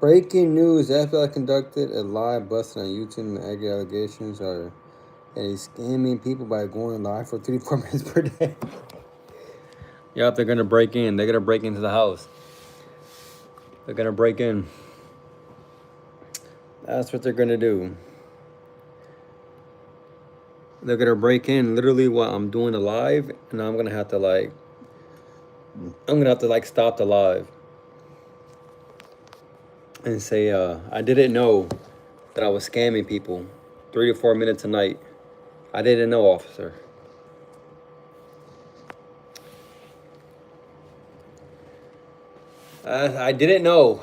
Breaking news: FBI conducted a live busting on YouTube, and the Edgar allegations are that he's scamming people by going live for 3 to 4 minutes per day. Yep, they're gonna break in. They're gonna break into the house. They're gonna break in. That's what they're gonna do. They're gonna break in literally while I'm doing the live, and I'm gonna have to stop the live and say, I didn't know that I was scamming people 3 to 4 minutes a night. I didn't know, officer. I didn't know.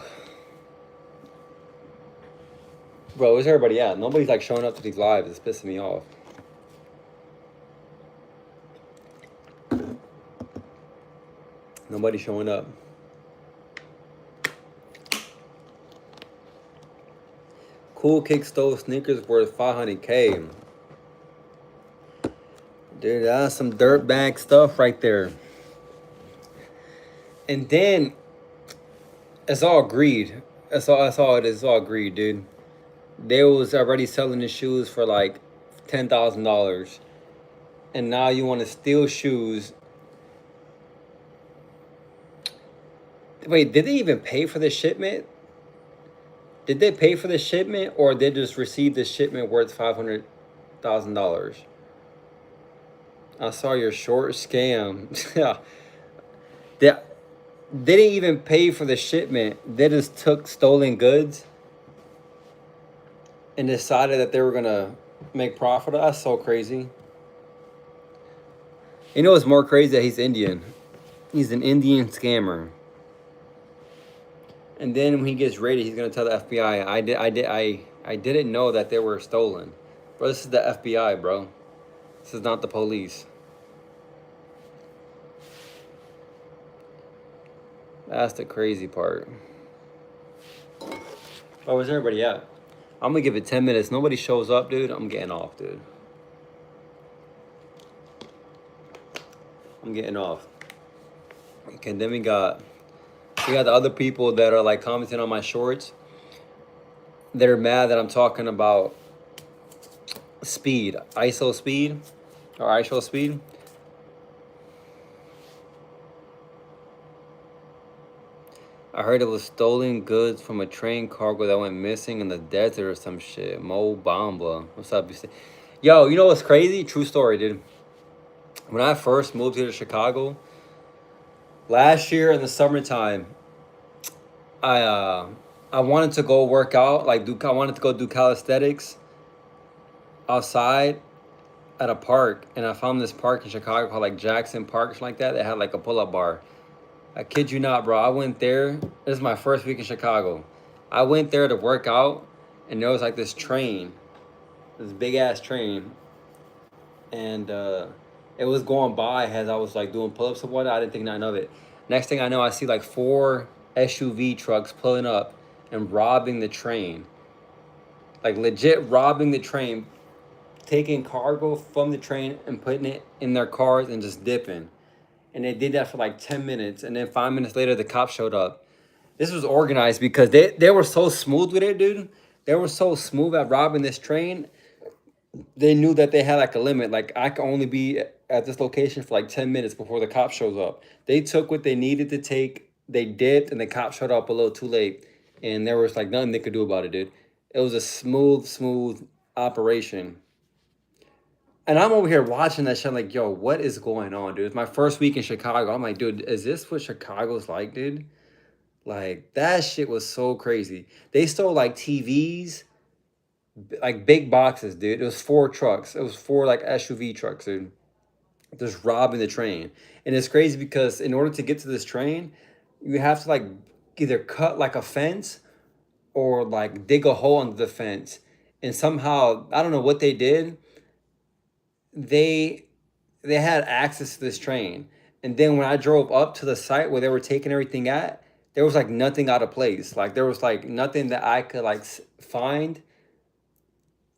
Bro, where's everybody at? Nobody's like showing up to these lives. It's pissing me off. Nobody's showing up. Cool Kick stole sneakers worth 500K. Dude, that's some dirtbag stuff right there. And then it's all greed. That's all it is. It's all greed, dude. They was already selling the shoes for like $10,000, and now you want to steal shoes. Wait, did they even pay for the shipment? Did they pay for the shipment, or they just received the shipment worth $500,000? I saw your short scam. Yeah, they didn't even pay for the shipment. They just took stolen goods and decided that they were gonna make profit. That's so crazy. You know what's more crazy? That he's Indian. He's an Indian scammer. And then when he gets raided, he's gonna tell the FBI, I didn't know that they were stolen. Bro, this is the FBI, bro. This is not the police. That's the crazy part. Oh, where's everybody at? I'm gonna give it 10 minutes. Nobody shows up, dude. I'm getting off, dude. I'm getting off. Okay, then we got the other people that are like commenting on my shorts. They're mad that I'm talking about speed, ISO speed, or ISO speed. I heard it was stolen goods from a train cargo that went missing in the desert or some shit. Mo Bamba. What's up? Yo, you know what's crazy? True story, dude. When I first moved here to Chicago, last year in the summertime, I I wanted to go work out, I wanted to go do calisthenics outside at a park, and I found this park in Chicago called like Jackson Park, something like that. They had like a pull-up bar. I kid you not, bro. I went there. This is my first week in Chicago. I went there to work out, and there was like this train, this big ass train, and it was going by as I was like doing pull-ups and whatnot. I didn't think nothing of it. Next thing I know, I see like 4 SUV trucks pulling up and robbing the train. Like legit robbing the train, taking cargo from the train and putting it in their cars and just dipping. And they did that for like 10 minutes. And then 5 minutes later, the cops showed up. This was organized because they were so smooth with it, dude. They were so smooth at robbing this train. They knew that they had like a limit. Like I could only be at this location for like 10 minutes before the cop shows up. They took what they needed to take. They dipped, and the cop showed up a little too late. And there was like nothing they could do about it, dude. It was a smooth operation. And I'm over here watching that shit like, yo, what is going on, dude? It's my first week in Chicago. I'm like, dude, is this what Chicago's like, dude? Like, that shit was so crazy. They stole like TVs, like big boxes, dude. It was 4 trucks. It was 4 like SUV trucks, dude. Just robbing the train. And it's crazy because in order to get to this train, you have to like either cut like a fence or like dig a hole under the fence. And somehow, I don't know what they did. They they had access to this train. And then when I drove up to the site where they were taking everything at, there was like nothing out of place. Like there was like nothing that I could like find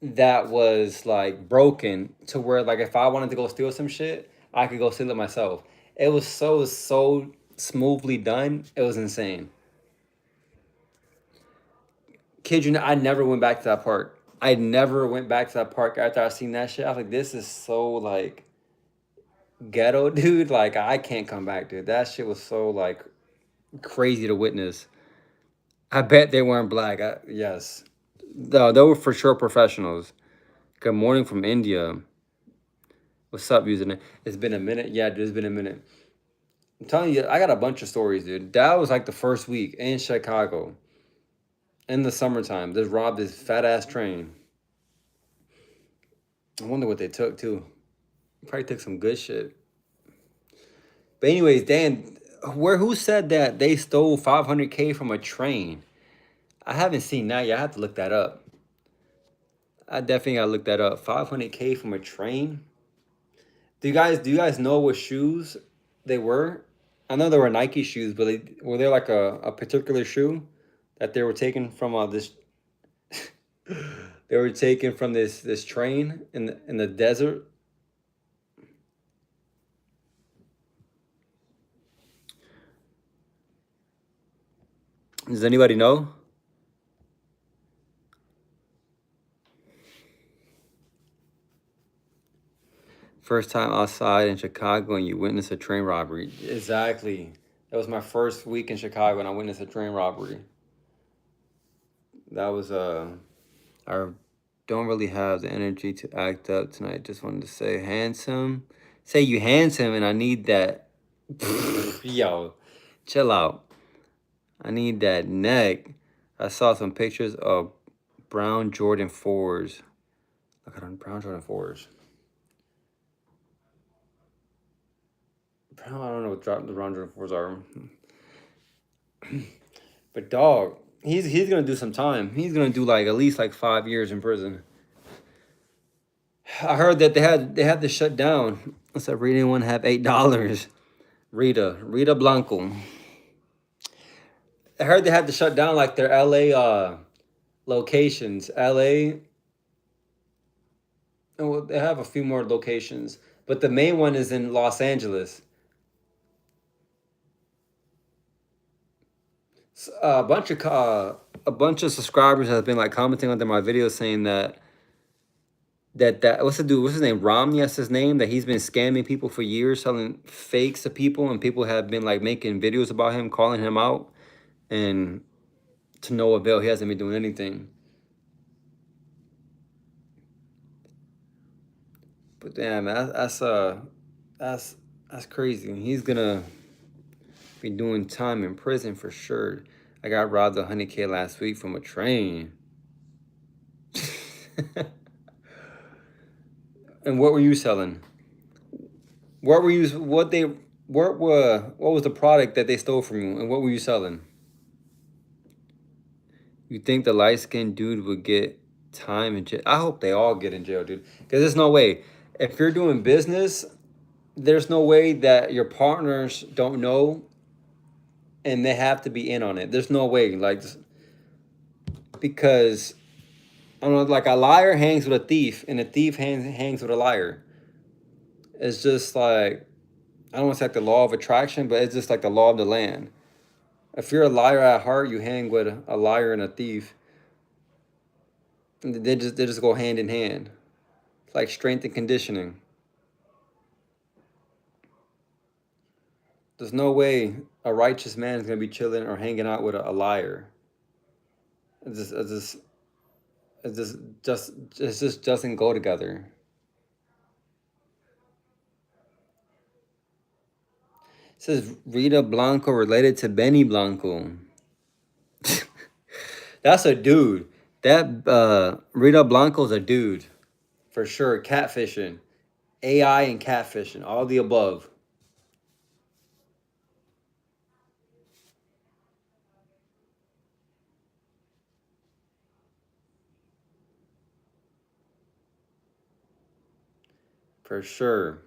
that was like broken to where like if I wanted to go steal some shit, I could go steal it myself. It was so smoothly done. It was insane. Kid you not, I never went back to that park. I never went back to that park after I seen that shit. I was like, this is so like ghetto, dude. Like I can't come back, dude. That shit was so like crazy to witness. I bet they weren't black. Yes. No, they were for sure professionals. Good morning from India. What's up, using it? It's been a minute. Yeah, dude, it's been a minute. I'm telling you, I got a bunch of stories, dude. That was like the first week in Chicago in the summertime. They robbed this fat ass train. I wonder what they took too. Probably took some good shit. But anyways, Dan, who said that they stole 500K from a train? I haven't seen that yet. I have to look that up. I definitely gotta look that up. 500K from a train. Do you guys know what shoes they were? I know they were Nike shoes, but were they like a particular shoe that they were taken from this? They were taken from this train in the desert. Does anybody know? First time outside in Chicago and you witnessed a train robbery. Exactly. That was my first week in Chicago and I witnessed a train robbery. That was I don't really have the energy to act up tonight. Just wanted to say handsome. Say you handsome and I need that. Yo, chill out. I need that neck. I saw some pictures of brown Jordan 4s. Look at brown Jordan 4s. I don't know what the brown Jordan 4s are. But dog, he's gonna do some time. He's gonna do like at least like 5 years in prison. I heard that they had to shut down. I said, Rita didn't want to have $8. Rita Blanco. I heard they had to shut down like their LA locations. LA. Well, they have a few more locations, but the main one is in Los Angeles. A bunch of subscribers have been like commenting under my videos saying that what's the dude? What's his name? Romney, that's his name. That he's been scamming people for years, selling fakes to people, and people have been like making videos about him, calling him out, and to no avail. He hasn't been doing anything. But damn, that's crazy. He's gonna be doing time in prison for sure. I got robbed of 100K last week from a train. And what were you selling? What were you? What was the product that they stole from you? And what were you selling? You think the light skinned dude would get time in jail? I hope they all get in jail, dude. Because there's no way. If you're doing business, there's no way that your partners don't know and they have to be in on it. There's no way. Like, because I don't know, like a liar hangs with a thief and a thief hangs with a liar. It's just like, I don't want to say like the law of attraction, but it's just like the law of the land. If you're a liar at heart, you hang with a liar and a thief. They just go hand in hand. It's like strength and conditioning. There's no way a righteous man is gonna be chilling or hanging out with a liar. It just doesn't go together. It says Rita Blanco related to Benny Blanco. That's a dude. That Rita Blanco's a dude. For sure. Catfishing. AI and catfishing. All the above. For sure.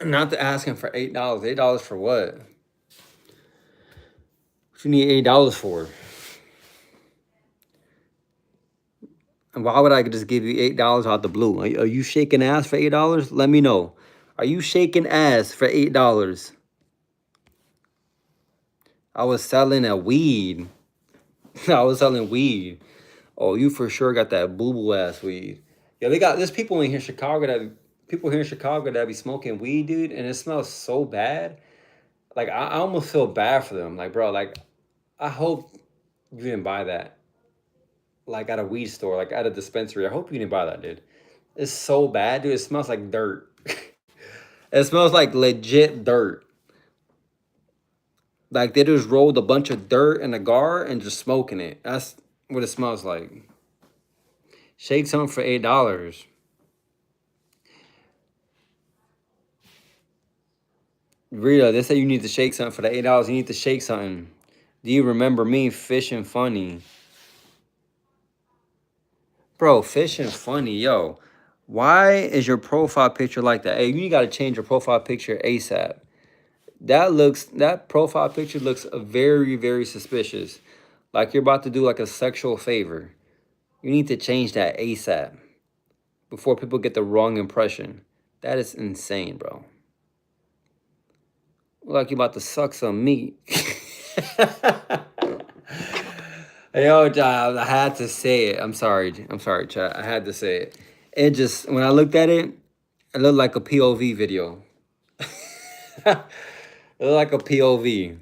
Not to ask him for $8. $8 for what? What you need $8 for? And why would I just give you $8 out the blue? Are you shaking ass for $8? Let me know. Are you shaking ass for $8? I was selling a weed. I was selling weed. Oh, you for sure got that boo boo ass weed. Yeah, there's people in here in Chicago people here in Chicago that be smoking weed, dude, and it smells so bad. Like I almost feel bad for them. Like, bro, like I hope you didn't buy that. Like at a weed store, like at a dispensary. I hope you didn't buy that, dude. It's so bad, dude. It smells like dirt. It smells like legit dirt. Like they just rolled a bunch of dirt in a gar and just smoking it. That's what it smells like. Shake something for $8. Rita, they say you need to shake something for the $8. You need to shake something. Do you remember me? Fish and funny. Bro, fish and funny, yo. Why is your profile picture like that? Hey, you gotta change your profile picture ASAP. That profile picture looks very, very suspicious. Like you're about to do like a sexual favor. You need to change that ASAP before people get the wrong impression. That is insane, bro. Like you about to suck some meat. Yo, John, I had to say it. I'm sorry. I'm sorry, chat. I had to say it. It just when I looked at it, it looked like a POV video. It looked like a POV.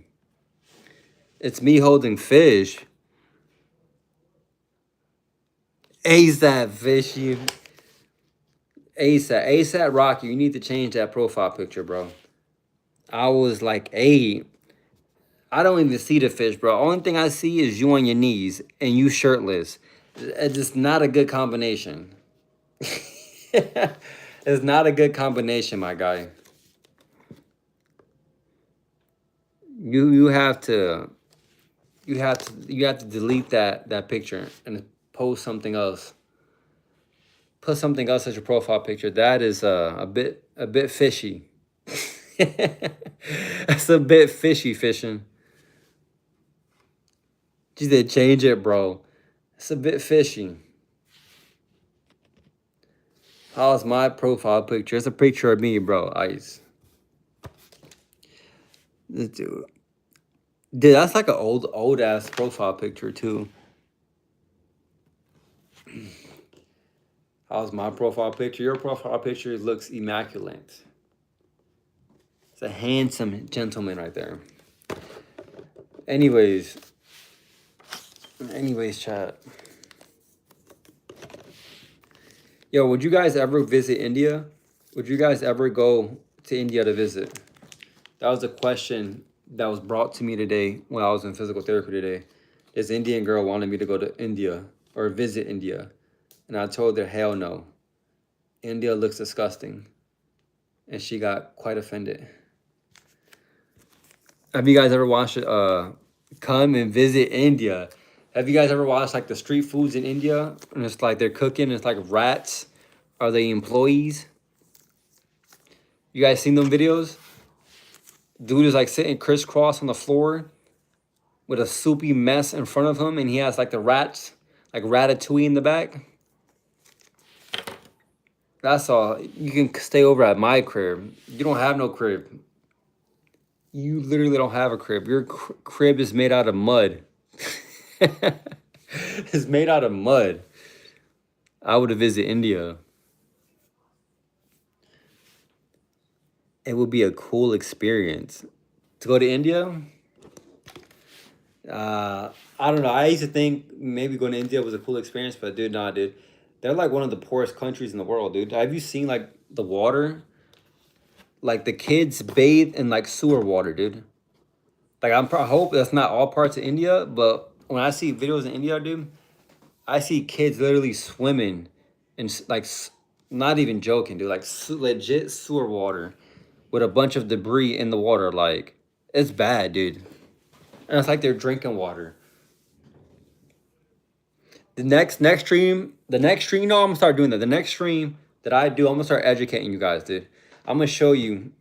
It's me holding fish. ASAP fish you. ASAP Rocky. You need to change that profile picture, bro. I was like, hey, I don't even see the fish, bro. Only thing I see is you on your knees and you shirtless. It's just not a good combination. It's not a good combination, my guy. You have to delete that picture and post something else. Put something else as your profile picture. That is a bit fishy. That's a bit fishy fishing. You did change it, bro. It's a bit fishy. How's my profile picture? It's a picture of me, bro. Ice. This dude. Dude, that's like an old ass profile picture too. How's my profile picture? Your profile picture looks immaculate. It's a handsome gentleman right there. Anyways, chat. Yo, would you guys ever visit India? Would you guys ever go to India to visit? That was a question that was brought to me today when I was in physical therapy today. This Indian girl wanted me to go to India or visit India. And I told her, hell no. India looks disgusting. And she got quite offended. Have you guys ever watched Come and Visit India? Have you guys ever watched like the street foods in India? And it's like they're cooking, it's like rats. Are they employees? You guys seen them videos? Dude is like sitting crisscross on the floor with a soupy mess in front of him, and he has like the rats, like Ratatouille in the back. That's all. You can stay over at my crib. You don't have no crib. You literally don't have a crib. Your crib is made out of mud. It's made out of mud. I would visit India. It would be a cool experience to go to India. I don't know. I used to think maybe going to India was a cool experience, but dude, nah, dude. They're like one of the poorest countries in the world, dude. Have you seen like the water? Like the kids bathe in like sewer water, dude. Like I hope that's not all parts of India, but when I see videos in India, dude, I see kids literally swimming in like not even joking, dude, like legit sewer water with a bunch of debris in the water. Like it's bad, dude. And it's like they're drinking water. The next stream, no, I'm gonna start doing that. The next stream that I do, I'm gonna start educating you guys, dude. I'm gonna show you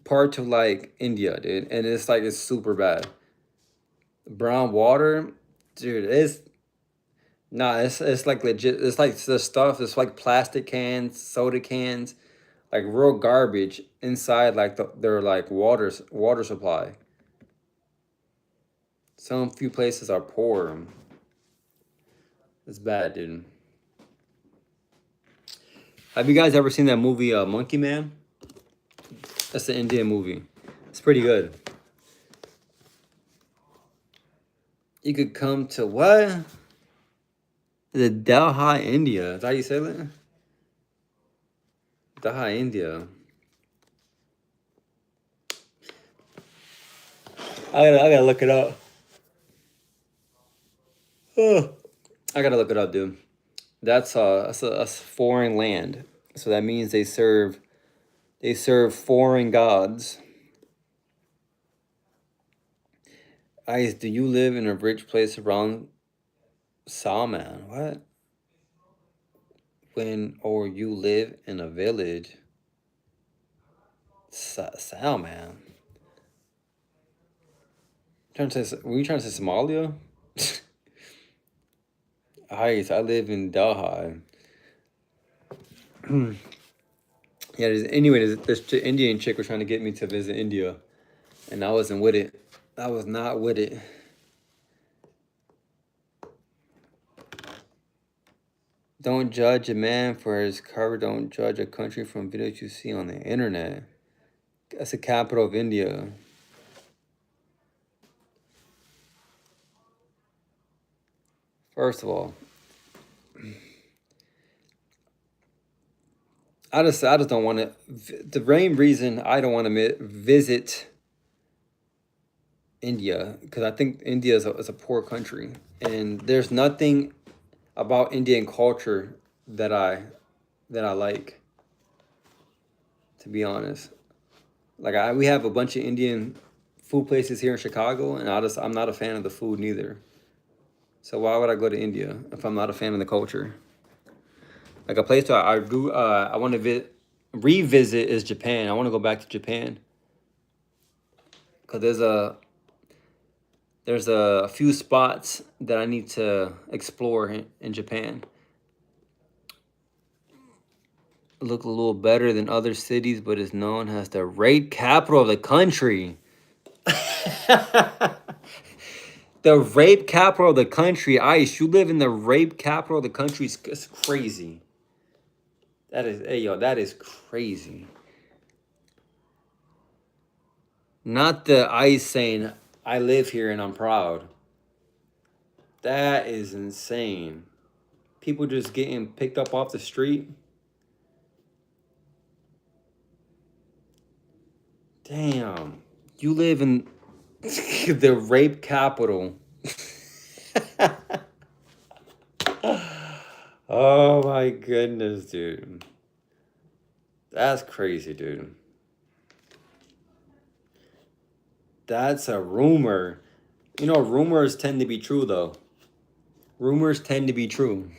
parts of like India, dude, and it's super bad. Brown water, dude, it's like legit. It's like the stuff. It's like plastic cans, soda cans, like real garbage inside like their like water supply. Some few places are poor. It's bad, dude. Have you guys ever seen that movie, Monkey Man? That's the Indian movie. It's pretty good. You could come to what? The Delhi, India. Is that how you say that? Delhi, India. I gotta look it up. Ugh. I gotta look it up, dude. That's a foreign land. So that means they serve foreign gods. Ice, do you live in a rich place around Salman? What? When or you live in a village? Salman. Were you trying to say Somalia? Ice, I live in Delhi. Yeah, this Indian chick was trying to get me to visit India, and I wasn't with it. I was not with it. Don't judge a man for his cover. Don't judge a country from videos you see on the internet. That's the capital of India. First of all, I just don't want to. The main reason I don't want to visit India because I think India is a poor country, and there's nothing about Indian culture that I like. To be honest, like we have a bunch of Indian food places here in Chicago, and I'm not a fan of the food neither. So why would I go to India if I'm not a fan of the culture? Like a place that I want to revisit is Japan. I want to go back to Japan because there's a few spots that I need to explore in Japan. Look a little better than other cities, but is known as the rape capital of the country. The rape capital of the country. Ice, you live in the rape capital of the country. It's crazy. That is crazy. Not the Ice saying, I live here and I'm proud. That is insane. People just getting picked up off the street. Damn. You live in the rape capital. Oh my goodness, dude. That's crazy, dude. That's a rumor. You know, rumors tend to be true, though. Rumors tend to be true.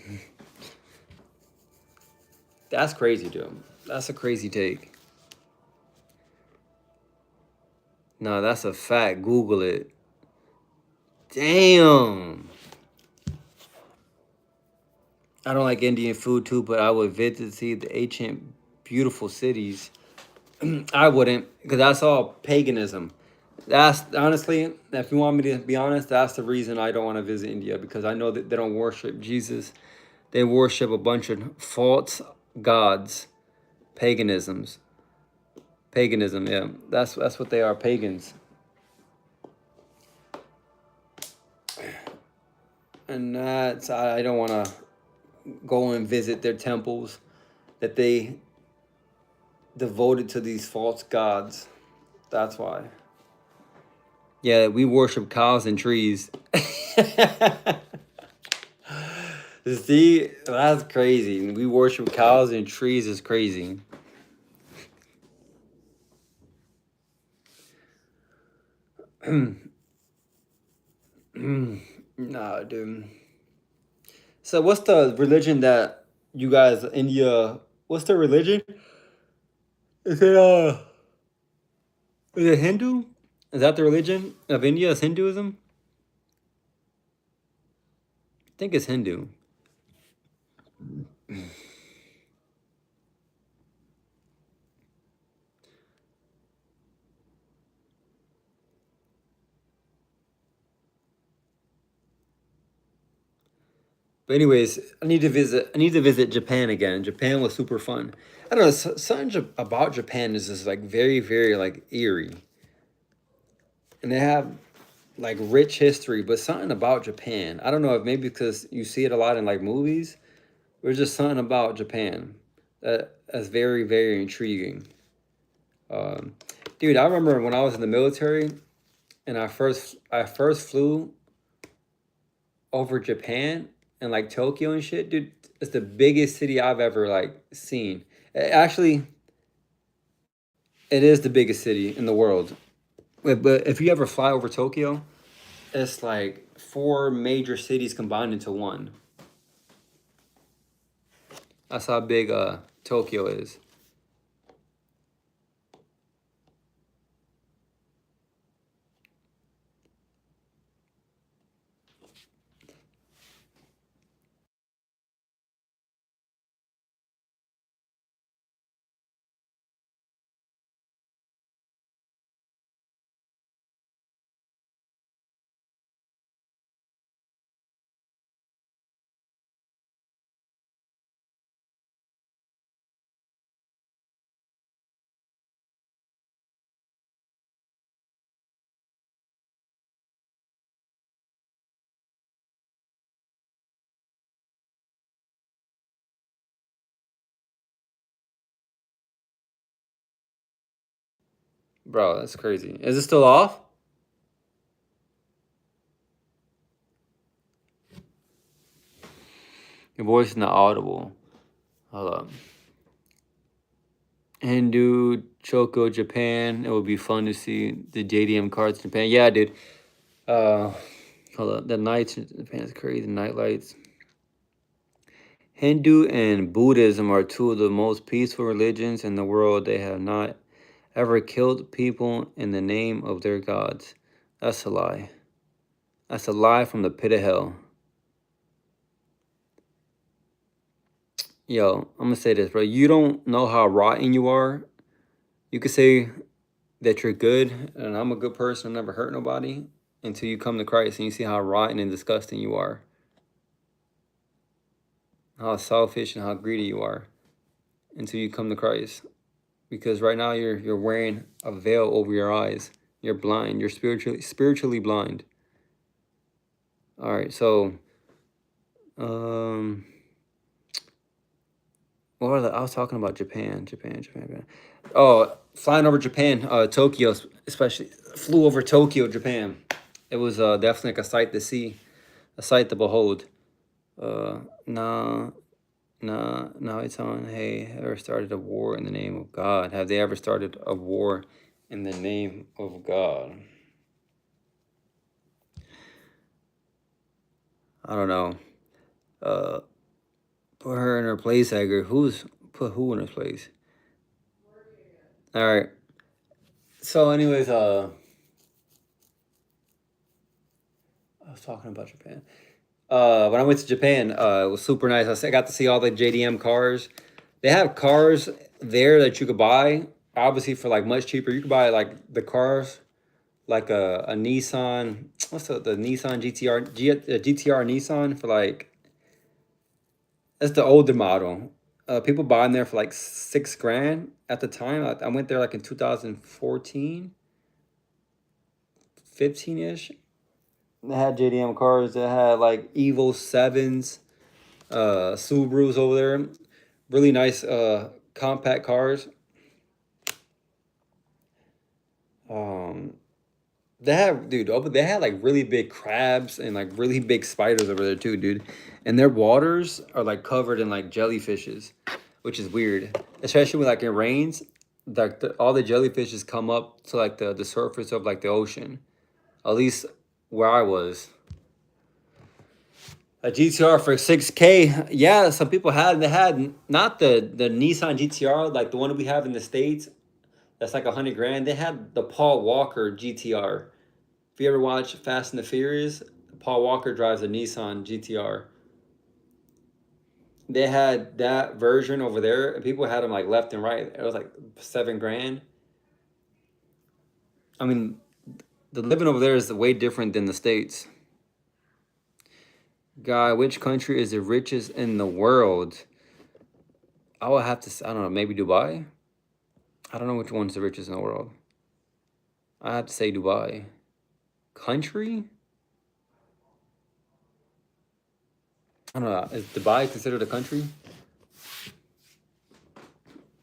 That's crazy, dude. That's a crazy take. No, that's a fact. Google it. Damn. I don't like Indian food too, but I would visit to see the ancient, beautiful cities. I wouldn't, because that's all paganism. That's honestly, if you want me to be honest, that's the reason I don't want to visit India because I know that they don't worship Jesus. They worship a bunch of false gods, paganisms. Paganism, yeah. That's what they are, pagans. And I don't want to go and visit their temples that they devoted to these false gods. That's why. Yeah, we worship cows and trees. See, that's crazy. We worship cows and trees is crazy. Nah, dude. So what's the religion that you guys, India, what's the religion? Is it is it Hindu? Is that the religion of India? Is Hinduism? I think it's Hindu. But anyways, I need to visit. I need to visit Japan again. Japan was super fun. I don't know. Something about Japan is just like very, very like eerie, and they have like rich history. But something about Japan. I don't know if maybe because you see it a lot in like movies. There's just something about Japan that's very, very intriguing. Um, Dude, I remember when I was in the military and I first flew over Japan and like Tokyo and shit, dude. It's the biggest city I've ever like seen. Actually, it is the biggest city in the world. But if you ever fly over Tokyo, it's like four major cities combined into one. That's how big Tokyo is. Bro, that's crazy. Is it still off? Your voice is not audible. Hold up. Hindu, Choco, Japan. It would be fun to see the JDM cards in Japan. Yeah, dude. Uh, Hold up. The nights in Japan is crazy. The night lights. Hindu and Buddhism are two of the most peaceful religions in the world. They have not ever killed people in the name of their gods. That's a lie. That's a lie from the pit of hell. Yo, I'm gonna say this, bro. You don't know how rotten you are. You could say that you're good and I'm a good person, I've never hurt nobody until you come to Christ and you see how rotten and disgusting you are, how selfish and how greedy you are until you come to Christ. Because right now you're wearing a veil over your eyes. You're blind. You're spiritually blind. All right, so um I was talking about Japan. Oh, flying over Japan, Tokyo, especially flew over Tokyo, Japan. It was definitely like a sight to see, a sight to behold. Nah, now it's on. Hey, have ever started a war in the name of God? Have they ever started a war in the name of God? I don't know. Uh, Put her in her place, Edgar. Who's put who in her place? All right. So, anyways, I was talking about Japan. When I went to Japan, it was super nice. I got to see all the JDM cars. They have cars there that you could buy, obviously for like much cheaper. You could buy like the cars, like a Nissan. What's the Nissan GTR GTR Nissan for like that's the older model. People buying there for like 6 grand at the time. I went there like in 2014, 15 ish. They had JDM cars. They had like Evo sevens, Subarus over there. Really nice compact cars. Um, they have dude, they had like really big crabs and like really big spiders over there too, dude. And their waters are like covered in like jellyfishes, which is weird. Especially when like it rains, like all the jellyfishes come up to like the surface of like the ocean. At least where I was. A GTR for 6K. Yeah, some people they had not the Nissan GTR like the one we have in the States. That's like 100 grand. They had the Paul Walker GTR. If you ever watch Fast and the Furious, Paul Walker drives a Nissan GTR. They had that version over there, and people had them like left and right. It was like 7 grand. I mean, the living over there is way different than the States. God, which country is the richest in the world? I would have to. I don't know. Maybe Dubai. I don't know which one's the richest in the world. I have to say Dubai. Country? I don't know. Is Dubai considered a country?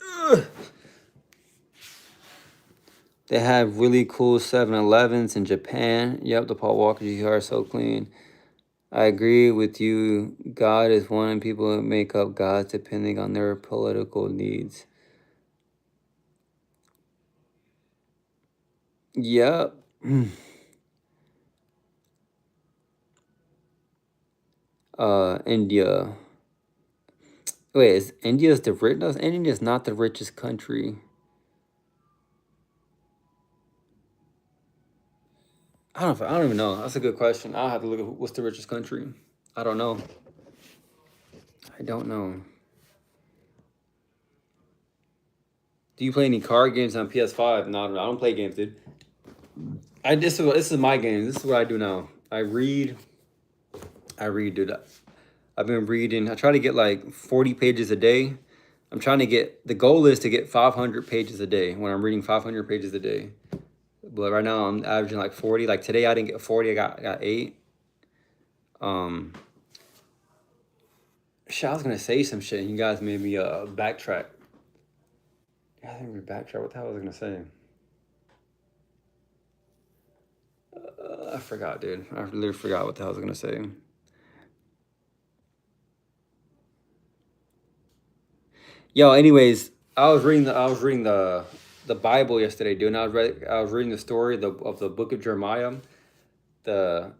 Ugh. They have really cool 7-Elevens in Japan. Yep, the Paul Walker GR are so clean. I agree with you. God is one, and people make up gods depending on their political needs. Yep. India. Wait, is India's the rich? No, India's not the richest country. I don't even know. That's a good question. I'll have to look at what's the richest country. I don't know. I don't know. Do you play any card games on PS5? No, I don't play games, dude. This is my game. This is what I do now. I read, dude. I've been reading. I try to get like 40 pages a day. I'm trying to get, the goal is to get 500 pages a day when I'm reading 500 pages a day. But right now I'm averaging like 40. Like today I didn't get 40. I got 8. Shit, I was gonna say some shit and you guys made me backtrack. I think we backtrack. What the hell was I gonna say? I forgot, dude. I literally forgot what the hell I was gonna say. Yo, anyways, I was reading the Bible yesterday, dude. And I was reading the story of the book of Jeremiah. The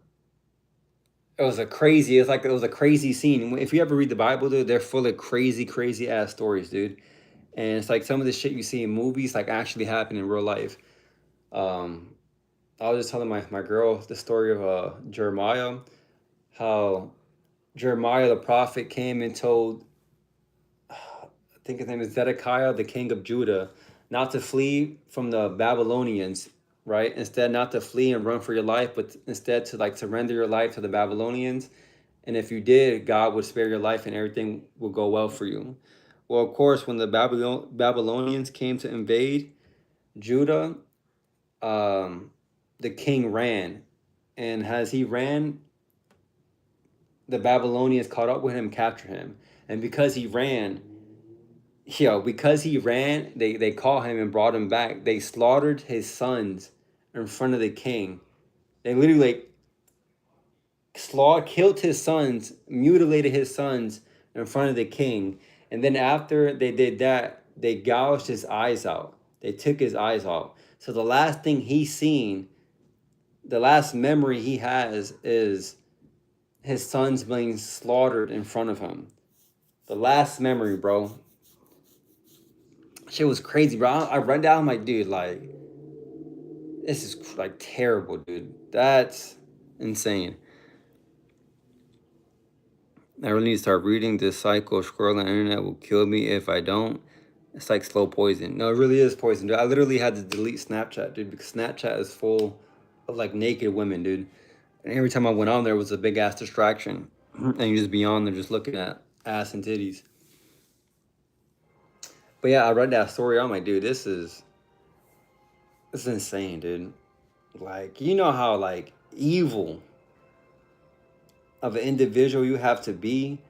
It was a crazy. It's like it was a crazy scene. If you ever read the Bible, dude, they're full of crazy, crazy ass stories, dude. And it's like some of the shit you see in movies like actually happen in real life. Um, I was just telling my girl the story of Jeremiah, how Jeremiah the prophet came and told, I think his name is Zedekiah, the king of Judah, not to flee from the Babylonians, right? Instead, not to flee and run for your life, but instead to like surrender your life to the Babylonians. And if you did, God would spare your life and everything will go well for you. Well, of course, when the Babylonians came to invade Judah, um, the king ran. And as he ran, the Babylonians caught up with him, captured him. And because he ran, they caught him and brought him back. They slaughtered his sons in front of the king. They literally like killed his sons, mutilated his sons in front of the king. And then after they did that, they gouged his eyes out. They took his eyes out. So the last thing he's seen, the last memory he has is his sons being slaughtered in front of him. The last memory, bro. Shit was crazy, bro. I read that. I'm like, dude, like, this is like terrible, dude. That's insane. I really need to start reading. This cycle of scrolling on the internet will kill me if I don't. It's like slow poison. No, it really is poison, dude. I literally had to delete Snapchat, dude, because Snapchat is full of like naked women, dude. And every time I went on there, it was a big ass distraction. And you just be on there just looking at ass and titties. But yeah, I read that story. I'm like, dude, this is insane, dude. Like, you know how like evil of an individual you have to be.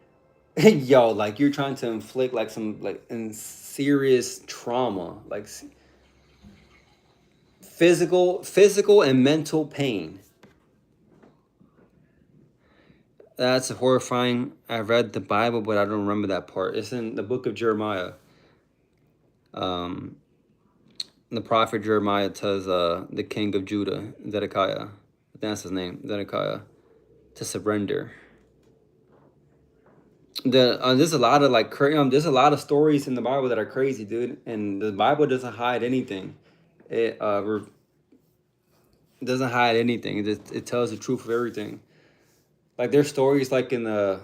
Yo, like you're trying to inflict like some like in serious trauma, like physical and mental pain. That's horrifying. I read the Bible, but I don't remember that part. It's in the book of Jeremiah. Um, the prophet Jeremiah tells the king of Judah, Zedekiah, I think that's his name, Zedekiah, to surrender. There's a lot of like there's a lot of stories in the Bible that are crazy, dude, and the Bible doesn't hide anything. It doesn't hide anything. It tells the truth of everything. Like there's stories like in the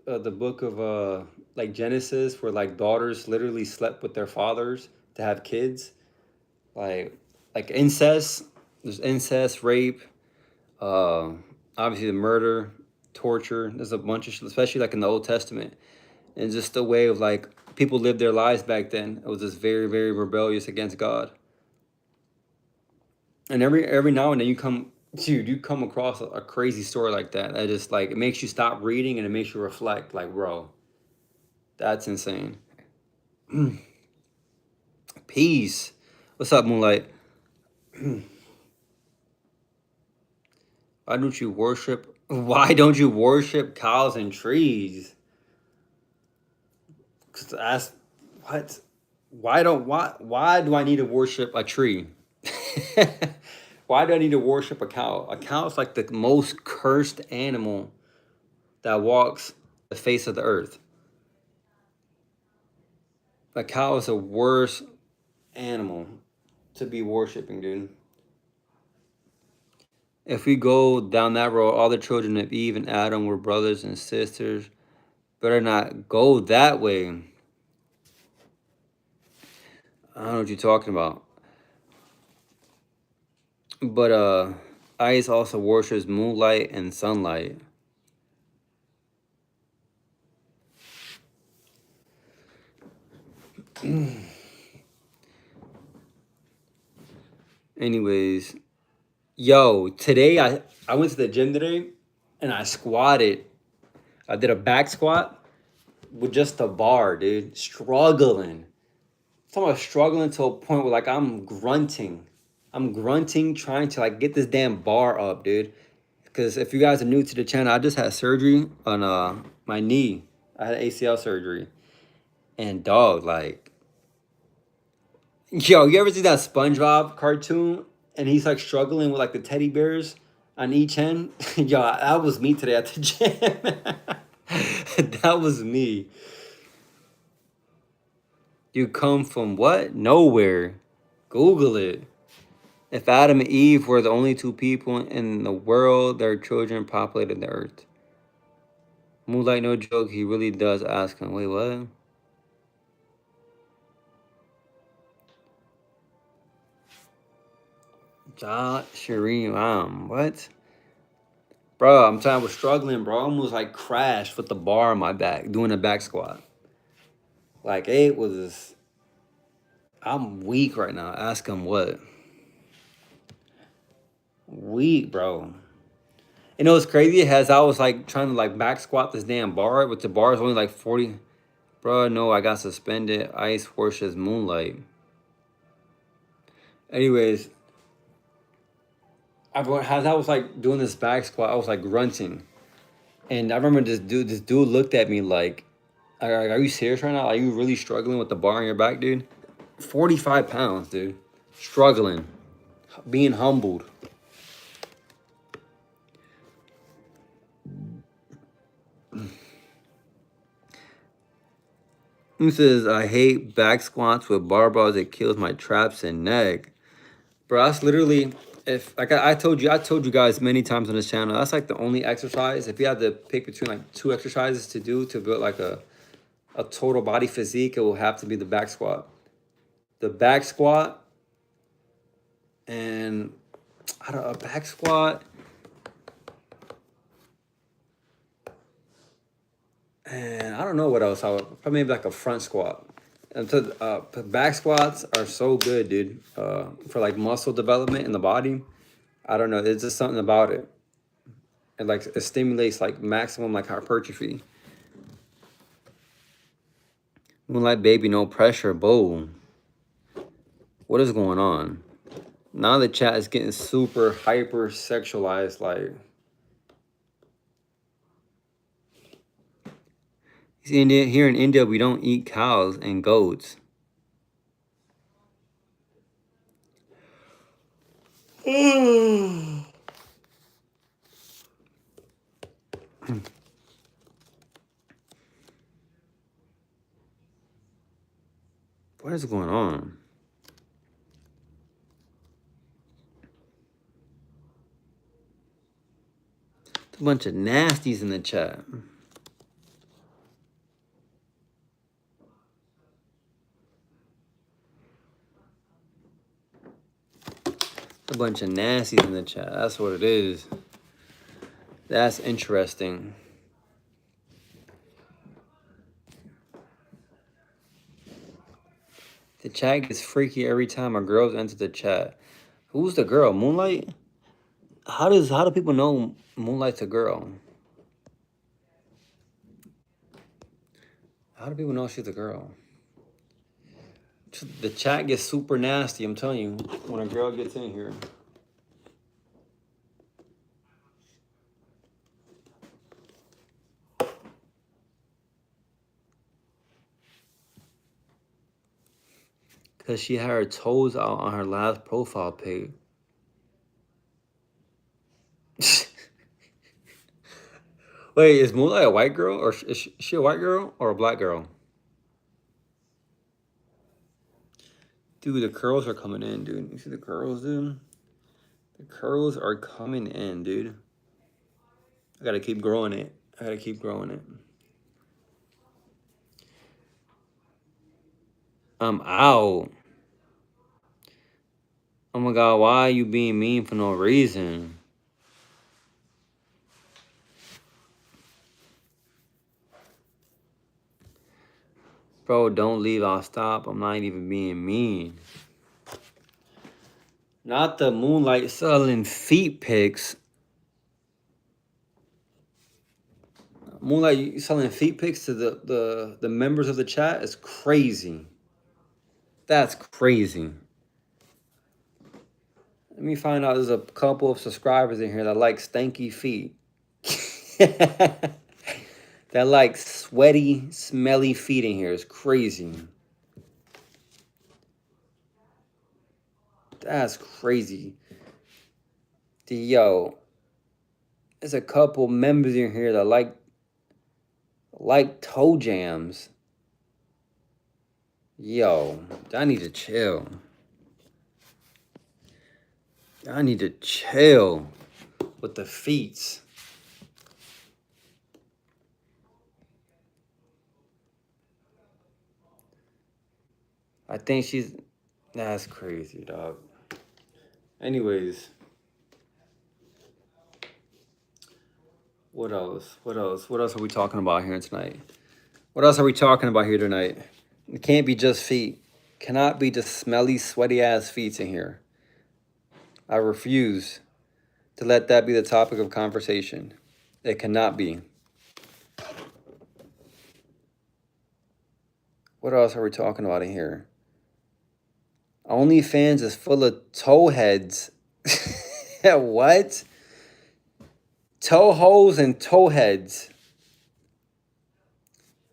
book of like Genesis where like daughters literally slept with their fathers to have kids. Like incest. There's incest, rape, uh, obviously the murder. torture. There's a bunch of shit, especially like in the Old Testament. And just the way of like people lived their lives back then. It was just very, very rebellious against God. And every now and then you come across a crazy story like that. That just like it makes you stop reading and it makes you reflect. Like, bro, that's insane. Peace. What's up, Moonlight? Why don't you worship? Why don't you worship cows and trees? Cause that's what. Why do I need to worship a tree? Why do I need to worship a cow? A cow is like the most cursed animal that walks the face of the earth. A cow is the worst animal to be worshiping, dude. If we go down that road, all the children of Eve and Adam were brothers and sisters. Better not go that way. I don't know what you're talking about. But ice also worships moonlight and sunlight. Anyways, yo, today I went to the gym today and I squatted. I did a back squat with just a bar, dude. Struggling. I'm talking about struggling to a point where like I'm grunting. I'm grunting trying to like get this damn bar up, dude. Because if you guys are new to the channel, I just had surgery on my knee. I had ACL surgery. And dog, like, yo, you ever see that SpongeBob cartoon? And he's like struggling with like the teddy bears on each end? Yo, that was me today at the gym. That was me. You come from what? Nowhere. Google it. If Adam and Eve were the only two people in the world, their children populated the earth. Moonlight, no joke, he really does ask him. Wait, what? Ja Shireen, what? Bro, I'm telling you, I was struggling, bro. I almost like crashed with the bar on my back, doing a back squat. Like, it was, I'm weak right now. Ask him what? Weak, bro. You know what's crazy? As I was like trying to like back squat this damn bar, but the bar is only like 40. Bro, no, I got suspended. Ice worships moonlight. Anyways, as I was like doing this back squat, I was like grunting. And I remember this dude looked at me like, are you serious right now? Are you really struggling with the bar on your back, dude? 45 pounds, dude. Struggling. Being humbled. He says, I hate back squats with barbells. It kills my traps and neck. Bro, that's literally, if like I told you guys many times on this channel, that's like the only exercise. If you had to pick between like two exercises to do to build like a total body physique, it will have to be the back squat. The back squat and I don't know, a back squat and I don't know what else. I would probably maybe like a front squat. And so, back squats are so good, dude. For like muscle development in the body. I don't know. It's just something about it. It stimulates like maximum like hypertrophy. Moonlight baby, no pressure. Boom. What is going on? Now the chat is getting super hyper sexualized. Like, here in India, we don't eat cows and goats. What is going on? There's a bunch of nasties in the chat. A bunch of nasties in the chat. That's what it is. That's interesting. The chat gets freaky every time a girl's enter the chat. Who's the girl? Moonlight? How do people know Moonlight's a girl? How do people know she's a girl? The chat gets super nasty, I'm telling you, when a girl gets in here. Because she had her toes out on her last profile page. Wait, is Moonlight a white girl? Or is she a white girl or a black girl? Dude, the curls are coming in, dude. You see the curls, dude? The curls are coming in, dude. I gotta keep growing it. I gotta keep growing it. I'm out. Oh my god, why are you being mean for no reason? Bro, don't leave, I'll stop. I'm not even being mean. Not the Moonlight selling feet pics. Moonlight, you selling feet pics to the members of the chat is crazy. That's crazy. Let me find out there's a couple of subscribers in here that like stanky feet. That like sweaty, smelly feet in here is crazy. That's crazy. Yo, there's a couple members in here that like toe jams. Yo, I need to chill. I need to chill with the feet. I think she's... That's crazy, dog. Anyways. What else? What else? What else are we talking about here tonight? What else are we talking about here tonight? It can't be just feet. Cannot be just smelly, sweaty-ass feet in here. I refuse to let that be the topic of conversation. It cannot be. What else are we talking about in here? OnlyFans is full of toe heads. What? Toe holes and toe heads.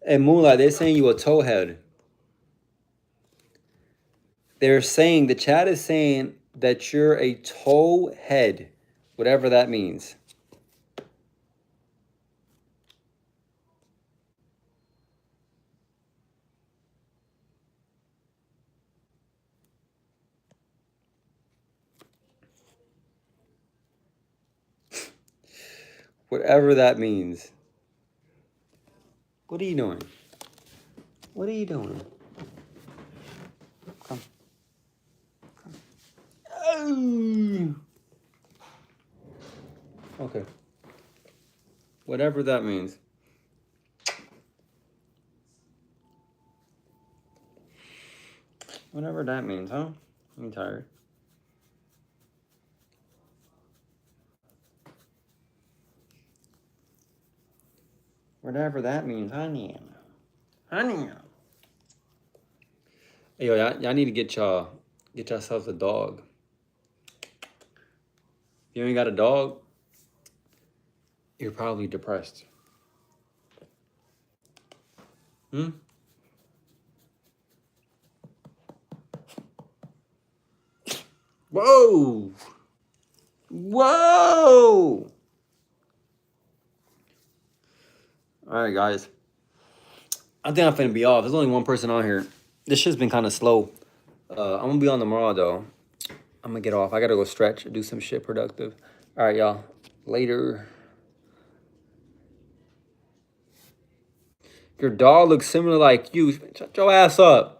And Moonlight, they're saying you a toe head. They're saying, the chat is saying that you're a toe head, whatever that means. Whatever that means. What are you doing? What are you doing? Come. Come. Oh. Okay. Whatever that means. Whatever that means, huh? I'm tired. Whatever that means, honey. Honey. Hey, yo, y'all need to get yourselves a dog. If you ain't got a dog, you're probably depressed. Hmm? Whoa! Whoa! All right, guys. I think I'm finna be off. There's only one person on here. This shit's been kind of slow. I'm gonna be on tomorrow, though. I'm gonna get off. I gotta go stretch or do some shit productive. All right, y'all. Later. Your dog looks similar like you. Shut your ass up.